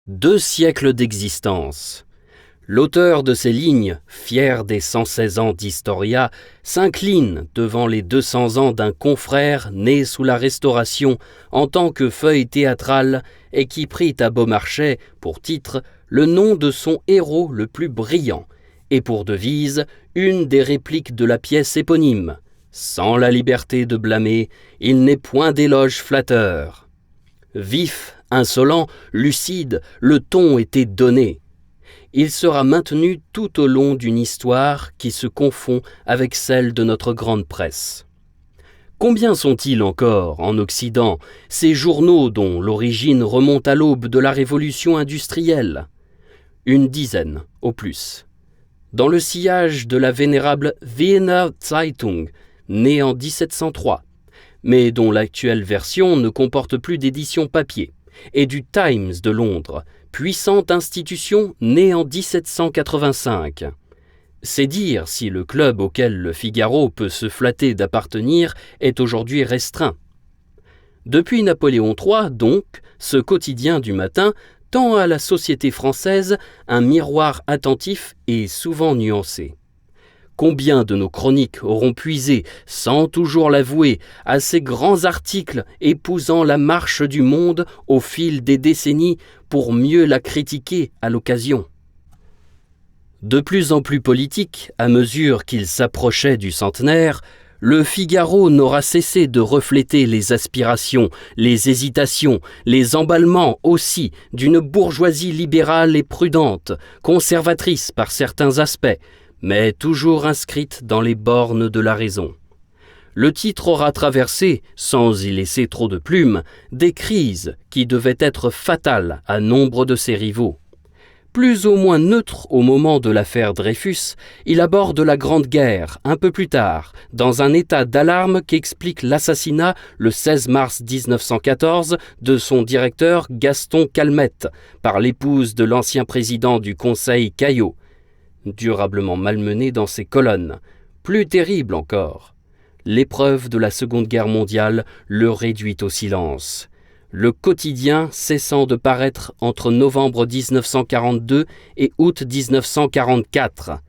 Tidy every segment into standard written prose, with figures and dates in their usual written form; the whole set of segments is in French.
2 siècles d'existence. L'auteur de ces lignes, fier des 116 ans d'Historia, s'incline devant les 200 ans d'un confrère né sous la Restauration en tant que feuille théâtrale et qui prit à Beaumarchais pour titre le nom de son héros le plus brillant et pour devise une des répliques de la pièce éponyme. Sans la liberté de blâmer, il n'est point d'éloge flatteur. Vif, insolent, lucide, le ton était donné. Il sera maintenu tout au long d'une histoire qui se confond avec celle de notre grande presse. Combien sont-ils encore, en Occident, ces journaux dont l'origine remonte à l'aube de la révolution industrielle ? Une dizaine, au plus. Dans le sillage de la vénérable Wiener Zeitung, née en 1703, mais dont l'actuelle version ne comporte plus d'édition papier, et du Times de Londres, puissante institution née en 1785. C'est dire si le club auquel le Figaro peut se flatter d'appartenir est aujourd'hui restreint. Depuis Napoléon III, donc, ce quotidien du matin tend à la société française un miroir attentif et souvent nuancé. Combien de nos chroniques auront puisé, sans toujours l'avouer, à ces grands articles épousant la marche du monde au fil des décennies pour mieux la critiquer à l'occasion. De plus en plus politique, à mesure qu'il s'approchait du centenaire, le Figaro n'aura cessé de refléter les aspirations, les hésitations, les emballements aussi d'une bourgeoisie libérale et prudente, conservatrice par certains aspects, mais toujours inscrite dans les bornes de la raison. Le titre aura traversé, sans y laisser trop de plumes, des crises qui devaient être fatales à nombre de ses rivaux. Plus ou moins neutre au moment de l'affaire Dreyfus, il aborde la Grande Guerre un peu plus tard, dans un état d'alarme qu'explique l'assassinat le 16 mars 1914 de son directeur Gaston Calmette par l'épouse de l'ancien président du Conseil Caillaux, durablement malmené dans ses colonnes. Plus terrible encore, l'épreuve de la Seconde Guerre mondiale le réduit au silence. Le quotidien cessant de paraître entre novembre 1942 et août 1944.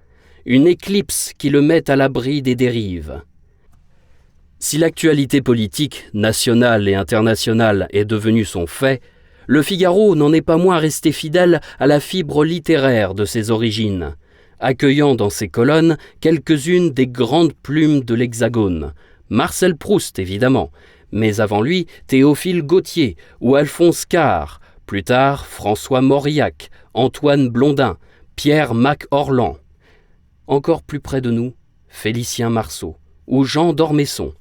Une éclipse qui le met à l'abri des dérives. Si l'actualité politique, nationale et internationale, est devenue son fait, le Figaro n'en est pas moins resté fidèle à la fibre littéraire de ses origines, accueillant dans ses colonnes quelques-unes des grandes plumes de l'Hexagone. Marcel Proust, évidemment, mais avant lui, Théophile Gautier ou Alphonse Karr, plus tard François Mauriac, Antoine Blondin, Pierre Mac Orlan. Encore plus près de nous, Félicien Marceau ou Jean d'Ormesson.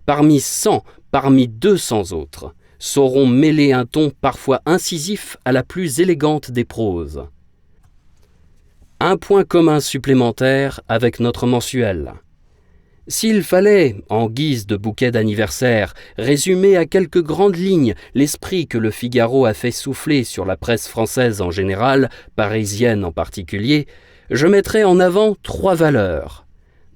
Parmi 100, parmi 200 autres, sauront mêler un ton parfois incisif à la plus élégante des proses. Un point commun supplémentaire avec notre mensuel. S'il fallait, en guise de bouquet d'anniversaire, résumer à quelques grandes lignes l'esprit que le Figaro a fait souffler sur la presse française en général, parisienne en particulier, je mettrais en avant 3 valeurs.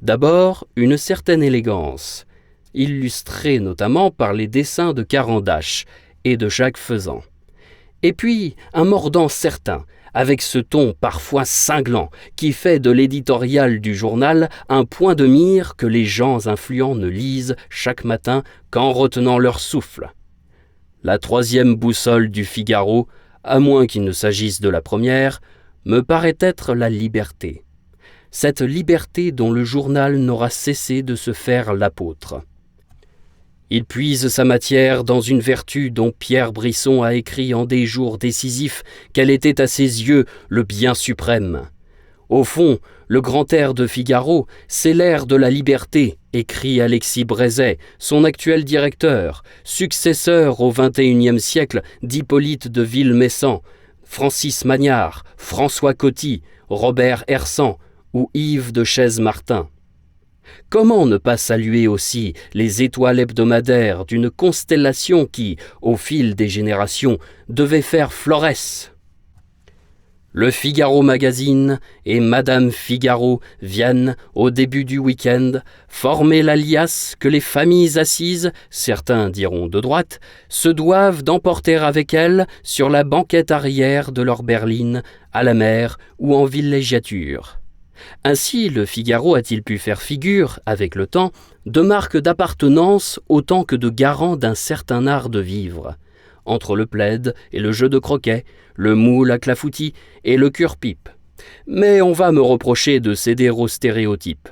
D'abord, une certaine élégance, illustrée notamment par les dessins de Carandache et de Jacques Faisan. Et puis, un mordant certain, avec ce ton parfois cinglant qui fait de l'éditorial du journal un point de mire que les gens influents ne lisent chaque matin qu'en retenant leur souffle. La 3e boussole du Figaro, à moins qu'il ne s'agisse de la première, me paraît être la liberté. Cette liberté dont le journal n'aura cessé de se faire l'apôtre. Il puise sa matière dans une vertu dont Pierre Brisson a écrit en des jours décisifs qu'elle était à ses yeux le bien suprême. Au fond, le grand air de Figaro, c'est l'air de la liberté, écrit Alexis Brézet, son actuel directeur, successeur au XXIe siècle d'Hippolyte de Villemessant, Francis Magnard, François Coty, Robert Hersant ou Yves de Chaise-Martin. Comment ne pas saluer aussi les étoiles hebdomadaires d'une constellation qui, au fil des générations, devait faire florès ? Le Figaro Magazine et Madame Figaro viennent, au début du week-end, former l'alias que les familles assises, certains diront de droite, se doivent d'emporter avec elles sur la banquette arrière de leur berline, à la mer ou en villégiature. Ainsi, le Figaro a-t-il pu faire figure, avec le temps, de marque d'appartenance autant que de garant d'un certain art de vivre. Entre le plaid et le jeu de croquet, le moule à clafoutis et le cure-pipe. Mais on va me reprocher de céder aux stéréotypes.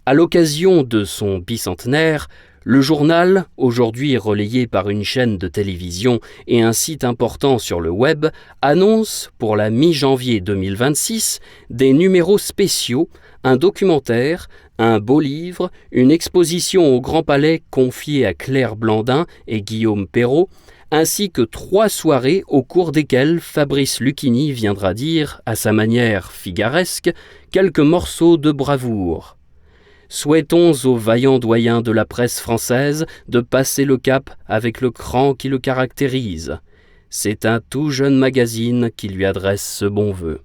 À l'occasion de son bicentenaire, le journal, aujourd'hui relayé par une chaîne de télévision et un site important sur le web, annonce pour la mi-janvier 2026 des numéros spéciaux, un documentaire, un beau livre, une exposition au Grand Palais confiée à Claire Blandin et Guillaume Perrault, ainsi que 3 soirées au cours desquelles Fabrice Lucchini viendra dire, à sa manière figaresque, quelques morceaux de bravoure. Souhaitons au vaillant doyen de la presse française de passer le cap avec le cran qui le caractérise. C'est un tout jeune magazine qui lui adresse ce bon vœu.